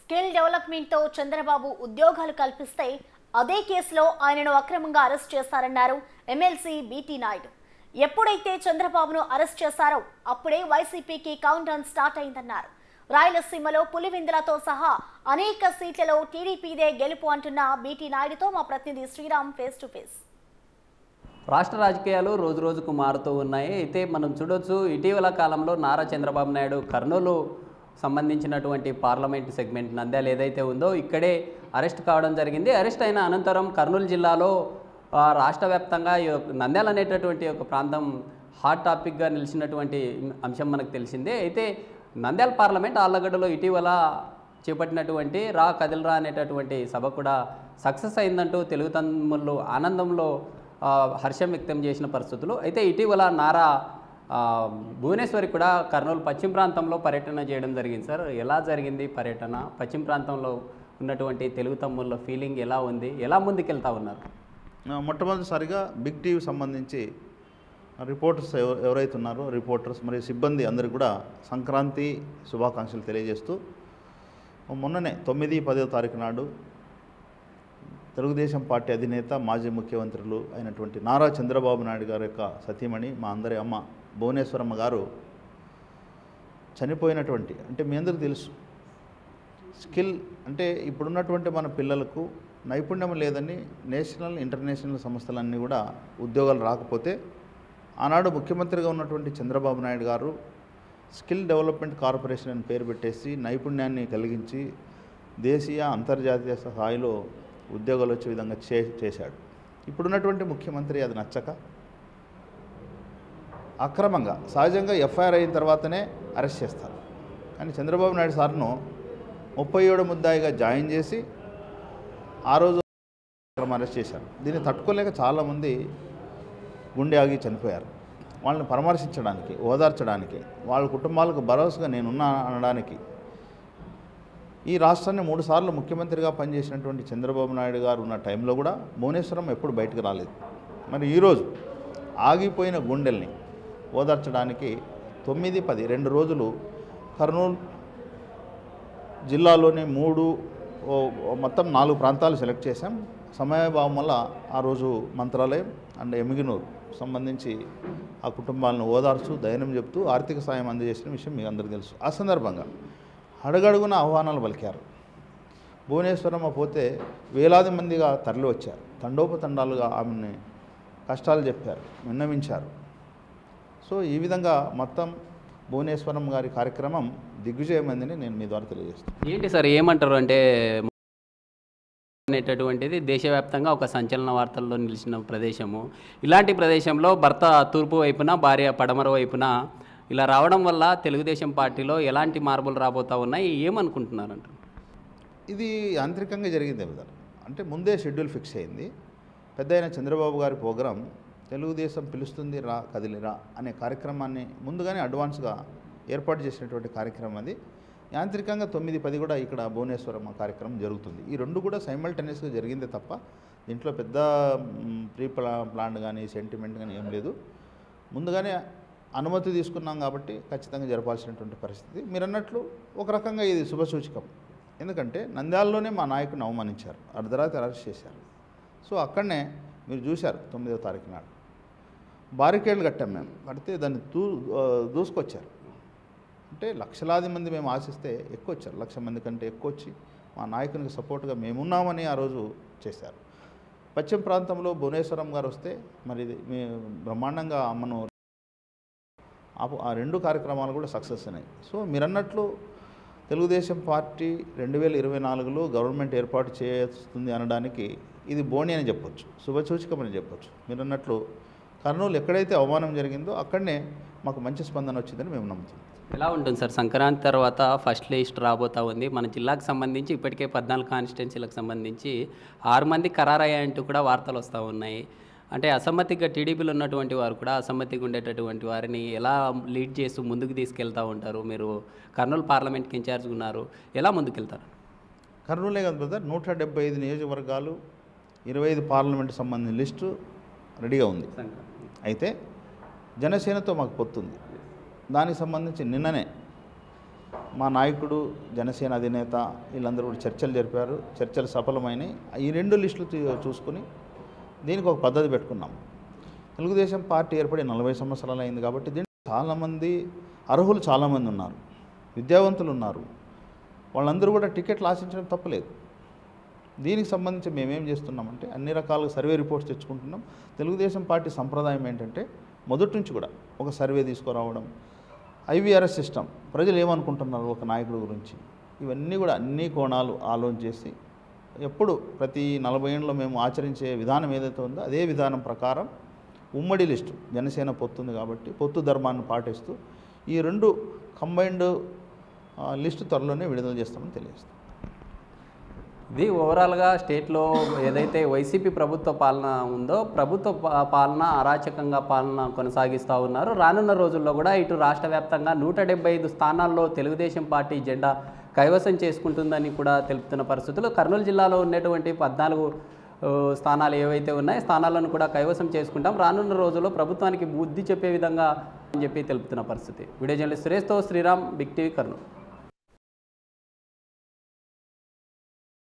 Skill development తో చంద్రబాబు ఉద్యోగాలు కల్పిస్తే అదే కేసులో ఆయనను అక్రమంగా అరెస్ట్ చేశారన్నారు ఎమ్మెల్సీ బీటీ నాయుడు. ఎప్పుడైతే చంద్రబాబును అరెస్ట్ చేశారో అప్పుడే వైసీపీకి కౌంట్ డౌన్ స్టార్ట్ అయిందన్నారు. రాయలసీమలో పులివెందులతో సహా అనేక సీట్లలో టీడీపీదే గెలుపు అంటున్న బీటీ నాయుడుతో మా ప్రతినిధి శ్రీరామ్ ఫేస్ టు ఫేస్. రాష్ట్ర రాజకీయాలు రోజు రోజుకు మారుతూ ఉన్నాయి. అయితే మనం చూడొచ్చు, ఇటీవల కాలంలో నారా చంద్రబాబు నాయుడు కర్నూలు సంబంధించినటువంటి పార్లమెంట్ సెగ్మెంట్ నంద్యాల ఏదైతే ఉందో ఇక్కడే అరెస్ట్ కావడం జరిగింది. అరెస్ట్ అయిన అనంతరం కర్నూలు జిల్లాలో రాష్ట్ర వ్యాప్తంగా నంద్యాల అనేటటువంటి ఒక ప్రాంతం హాట్ టాపిక్గా నిలిచినటువంటి అంశం మనకు తెలిసిందే. అయితే నంద్యాల పార్లమెంట్ ఆళ్లగడ్డలో ఇటీవల చేపట్టినటువంటి రా కదిలరా అనేటటువంటి సభ కూడా సక్సెస్ అయిందంటూ తెలుగు తమ్ముళ్ళు ఆనందంలో హర్షం వ్యక్తం చేసిన పరిస్థితులు. అయితే ఇటీవల నారా భువనేశ్వరి కూడా కర్నూలు పశ్చిమ ప్రాంతంలో పర్యటన చేయడం జరిగింది. సార్, ఎలా జరిగింది పర్యటన? పశ్చిమ ప్రాంతంలో ఉన్నటువంటి తెలుగు తమ్ముళ్ళ ఫీలింగ్ ఎలా ఉంది? ఎలా ముందుకెళ్తా ఉన్నారు? మొట్టమొదటిసారిగా బిగ్ టీవీ సంబంధించి రిపోర్టర్స్ ఎవరైతే ఉన్నారో రిపోర్టర్స్ మరియు సిబ్బంది అందరికీ కూడా సంక్రాంతి శుభాకాంక్షలు తెలియజేస్తూ మొన్ననే 9-10వ తారీఖు నాడు తెలుగుదేశం పార్టీ అధినేత మాజీ ముఖ్యమంత్రులు అయినటువంటి నారా చంద్రబాబు నాయుడు గారి యొక్క సతీమణి మా అందరి అమ్మ భువనేశ్వరమ్మ గారు చనిపోయినటువంటి, అంటే మీ అందరికీ తెలుసు, స్కిల్ అంటే ఇప్పుడున్నటువంటి మన పిల్లలకు నైపుణ్యం లేదని నేషనల్ ఇంటర్నేషనల్ సంస్థలన్నీ కూడా ఉద్యోగాలు రాకపోతే ఆనాడు ముఖ్యమంత్రిగా ఉన్నటువంటి చంద్రబాబు నాయుడు గారు స్కిల్ డెవలప్మెంట్ కార్పొరేషన్ అని పేరు పెట్టేసి నైపుణ్యాన్ని కలిగించి దేశీయ అంతర్జాతీయ స్థాయిలో ఉద్యోగాలు వచ్చే విధంగా చేశాడు. ఇప్పుడున్నటువంటి ముఖ్యమంత్రి అది నచ్చక అక్రమంగా, సహజంగా ఎఫ్ఐఆర్ అయిన తర్వాతనే అరెస్ట్ చేస్తారు. కానీ చంద్రబాబు నాయుడు సార్ను 37 ముద్దాయిగా జాయిన్ చేసి ఆ రోజు అరెస్ట్ చేశారు. దీన్ని తట్టుకోలేక చాలామంది గుండె ఆగి చనిపోయారు. వాళ్ళని పరామర్శించడానికి, ఓదార్చడానికి, వాళ్ళ కుటుంబాలకు భరోసాగా నేనున్నా అనడానికి ఈ రాష్ట్రాన్ని 3 సార్లు ముఖ్యమంత్రిగా పనిచేసినటువంటి చంద్రబాబు నాయుడు గారు ఉన్న టైంలో కూడా భువనేశ్వరం ఎప్పుడు బయటకు రాలేదు. మరి ఈరోజు ఆగిపోయిన గుండెల్ని ఓదార్చడానికి 9-10 2 రోజులు కర్నూలు జిల్లాలోని మొత్తం 4 ప్రాంతాలు సెలెక్ట్ చేశాం. సమయభావం వల్ల ఆ రోజు మంత్రాలయం అండ్ ఎమిగినూరు సంబంధించి ఆ కుటుంబాలను ఓదార్చు, ధైర్యం చెప్తూ ఆర్థిక సాయం అందజేసిన విషయం మీకు అందరికీ తెలుసు. ఆ సందర్భంగా అడుగడుగున ఆహ్వానాలు పలికారు. భువనేశ్వరమ్మ పోతే వేలాది మందిగా తరలి వచ్చారు. తండోపతండాలుగా ఆమెని కష్టాలు చెప్పారు, విన్నవించారు. సో ఈ విధంగా మొత్తం భువనేశ్వరం గారి కార్యక్రమం దిగ్విజయమైందని నేను మీ ద్వారా తెలియజేస్తాను. ఏంటి సార్, ఏమంటారు? అంటే అనేటటువంటిది దేశవ్యాప్తంగా ఒక సంచలన వార్తల్లో నిలిచిన ప్రదేశము. ఇలాంటి ప్రదేశంలో భర్త తూర్పు వైపున, భార్య పడమర వైపున ఇలా రావడం వల్ల తెలుగుదేశం పార్టీలో ఎలాంటి మార్పులు రాబోతా ఉన్నాయి? ఏమనుకుంటున్నారంట? ఇది యాంత్రికంగా జరిగింది కదా. అంటే ముందే షెడ్యూల్ ఫిక్స్ అయింది. పెద్దయిన చంద్రబాబు గారి ప్రోగ్రాం తెలుగుదేశం పిలుస్తుంది రా కదిలిరా అనే కార్యక్రమాన్ని ముందుగానే అడ్వాన్స్గా ఏర్పాటు చేసినటువంటి కార్యక్రమం అది. యాంత్రికంగా 9-10 కూడా ఇక్కడ భువనేశ్వరం కార్యక్రమం జరుగుతుంది. ఈ 2 కూడా సైమల్టేనియస్గా జరిగిందే తప్ప దీంట్లో పెద్ద ప్రీ ప్లాన్ కానీ సెంటిమెంట్ కానీ ఏం లేదు. ముందుగానే అనుమతి తీసుకున్నాం కాబట్టి ఖచ్చితంగా జరపాల్సినటువంటి పరిస్థితి. మీరు అన్నట్లు ఒక రకంగా ఇది శుభసూచకం. ఎందుకంటే నంద్యాలలోనే మా నాయకుని అవమానించారు, అర్ధరాత్రి అరెస్ట్ చేశారు. సో అక్కడనే మీరు చూశారు 9వ తారీఖు నాడు బారికేడ్లు కట్టాం మేము. కడితే దాన్ని దూసుకొచ్చారు. అంటే లక్షలాది మంది మేము ఆశిస్తే ఎక్కువ వచ్చారు. 1,00,000 మంది కంటే ఎక్కువ వచ్చి మా నాయకునికి సపోర్ట్గా మేమున్నామని ఆ రోజు చేశారు. పశ్చిమ ప్రాంతంలో భువనేశ్వరం గారు వస్తే మరి బ్రహ్మాండంగా అమ్మను ఆ 2 కార్యక్రమాలు కూడా సక్సెస్ అయినాయి. సో మీరన్నట్లు తెలుగుదేశం పార్టీ 2024లో గవర్నమెంట్ ఏర్పాటు చేస్తుంది అనడానికి ఇది బోణి అని చెప్పొచ్చు, శుభసూచకమని చెప్పొచ్చు. మీరన్నట్లు కర్నూలు ఎక్కడైతే అవమానం జరిగిందో అక్కడనే మాకు మంచి స్పందన వచ్చిందని మేము నమ్ముతున్నాం. ఎలా ఉంటుంది సార్? సంక్రాంతి తర్వాత ఫస్ట్ లిస్ట్ రాబోతా ఉంది. మన జిల్లాకు సంబంధించి ఇప్పటికే 14 కాన్స్టిట్యున్సీలకు సంబంధించి 6 మంది ఖరారయ్యాయంటూ కూడా వార్తలు వస్తూ ఉన్నాయి. అంటే అసమ్మతిగా టీడీపీలో ఉన్నటువంటి వారు కూడా అసమ్మతిగా ఉండేటటువంటి వారిని ఎలా లీడ్ చేస్తూ ముందుకు తీసుకెళ్తూ ఉంటారు? మీరు కర్నూలు పార్లమెంట్కి ఇన్ఛార్జ్ ఉన్నారు, ఎలా ముందుకెళ్తారు? కర్నూలే కదా బ్రదర్, 175 నియోజకవర్గాలు, 25 పార్లమెంట్ సంబంధించిన లిస్టు రెడీగా ఉంది. అయితే జనసేనతో మాకు పొత్తుంది. దానికి సంబంధించి నిన్ననే మా నాయకుడు జనసేన అధినేత వీళ్ళందరూ కూడా చర్చలు జరిపారు. చర్చలు సఫలమైనవి. ఈ 2 లిస్టులు చూసుకుని దీనికి ఒక పద్ధతి పెట్టుకున్నాం. తెలుగుదేశం పార్టీ ఏర్పడి 40 సంవత్సరాలు అయింది కాబట్టి దీంట్లో చాలామంది అర్హులు చాలామంది ఉన్నారు, విద్యావంతులు ఉన్నారు. వాళ్ళందరూ కూడా టికెట్లు ఆశించడం తప్పలేదు. దీనికి సంబంధించి మేమేం చేస్తున్నామంటే అన్ని రకాల సర్వే రిపోర్ట్స్ తెచ్చుకుంటున్నాం. తెలుగుదేశం పార్టీ సంప్రదాయం ఏంటంటే మొదటి నుంచి కూడా ఒక సర్వే తీసుకురావడం, ఐవీఆర్ఎస్ సిస్టమ్, ప్రజలు ఏమనుకుంటున్నారు ఒక నాయకుడి గురించి, ఇవన్నీ కూడా అన్ని కోణాలు ఆలోచన చేసి ఎప్పుడు ప్రతి 40 ఏళ్ళలో మేము ఆచరించే విధానం ఏదైతే ఉందో అదే విధానం ప్రకారం ఉమ్మడి లిస్టు జనసేన పొత్తుంది కాబట్టి పొత్తు ధర్మాన్ని పాటిస్తూ ఈ 2 కంబైన్డ్ లిస్టు త్వరలోనే విడుదల చేస్తామని తెలియజేస్తాం. ఇది ఓవరాల్గా స్టేట్లో ఏదైతే వైసీపీ ప్రభుత్వ పాలన ఉందో ప్రభుత్వ పాలన అరాచకంగా పాలన కొనసాగిస్తూ ఉన్నారు. రానున్న రోజుల్లో కూడా ఇటు రాష్ట్ర వ్యాప్తంగా 175 స్థానాల్లో తెలుగుదేశం పార్టీ జెండా కైవసం చేసుకుంటుందని కూడా తెలుపుతున్న పరిస్థితులు. కర్నూలు జిల్లాలో ఉన్నటువంటి 14 స్థానాలు ఏవైతే ఉన్నాయో స్థానాలను కూడా కైవసం చేసుకుంటాం, రానున్న రోజుల్లో ప్రభుత్వానికి బుద్ధి చెప్పే విధంగా అని చెప్పి తెలుపుతున్న పరిస్థితి. వీడియో జర్నలిస్ట్ సురేష్తో శ్రీరామ్, బిగ్ టీవీ, కర్నూలు.